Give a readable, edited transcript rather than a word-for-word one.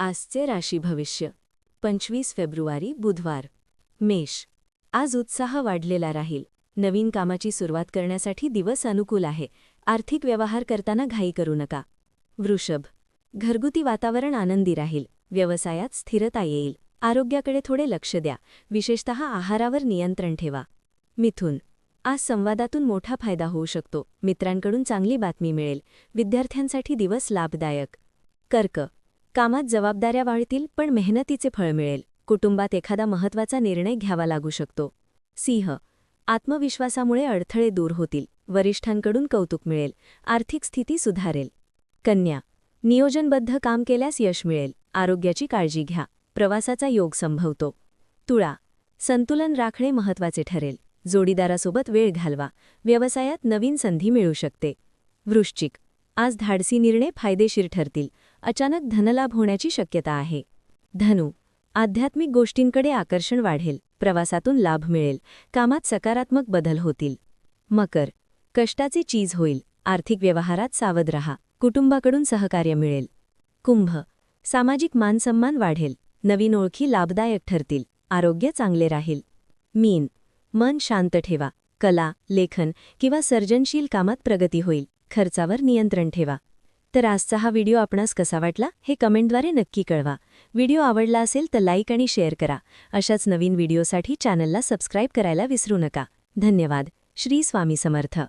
आजचे राशी भविष्य 25 फेब्रुवारी बुधवार मेष आज उत्साह वाढलेला राहील. नवीन कामाची सुरुवात करण्यासाठी दिवस अनुकूल आहे. आर्थिक व्यवहार करताना घाई करू नका. वृषभ घरगुती वातावरण आनंदी राहील. व्यवसायात स्थिरता येईल. आरोग्याकडे थोडे लक्ष द्या. विशेषतः आहारावर नियंत्रण ठेवा. मिथुन आज संवादातून मोठा फायदा होऊ शकतो. मित्रांकडून चांगली बातमी मिळेल. विद्यार्थ्यांसाठी दिवस लाभदायक. कर्क कामात जबाबदाऱ्या वाढतील पण मेहनतीचे फळ मिळेल. कुटुंबात एखादा महत्त्वाचा निर्णय घ्यावा लागू शकतो. सिंह आत्मविश्वासामुळे अडथळे दूर होतील. वरिष्ठांकडून कौतुक मिळेल. आर्थिक स्थिती सुधारेल. कन्या नियोजनबद्ध काम केल्यास यश मिळेल. आरोग्याची काळजी घ्या. प्रवासाचा योग संभवतो. तुळा संतुलन राखणे महत्त्वाचे ठरेल. जोडीदारासोबत वेळ घालवा. व्यवसायात नवीन संधी मिळू शकते. वृश्चिक आज धाडसी निर्णय फायदेशीर ठरतील. अचानक धनलाभ होण्याची शक्यता आहे. धनु आध्यात्मिक गोष्टींकडे आकर्षण वाढेल. प्रवासातून लाभ मिळेल. कामात सकारात्मक बदल होतील. मकर कष्टाचे चीज होईल. आर्थिक व्यवहारात सावध रहा. कुटुंबाकडून सहकार्य मिळेल. कुंभ सामाजिक मानसन्मान वाढेल. नवीन ओळखी लाभदायक ठरतील. आरोग्य चांगले राहील. मीन मन शांत ठेवा. कला, लेखन किंवा सर्जनशील कामात प्रगती होईल. खर्चावर नियंत्रण ठेवा. तर आजचा हा व्हिडिओ आपणास कसा वाटला हे कमेंटद्वारे नक्की कळवा. व्हिडिओ आवडला असेल तर लाईक आणि शेअर करा. अशाच नवीन व्हिडिओसाठी चॅनलला सबस्क्राईब करायला विसरू नका. धन्यवाद. श्री स्वामी समर्थ.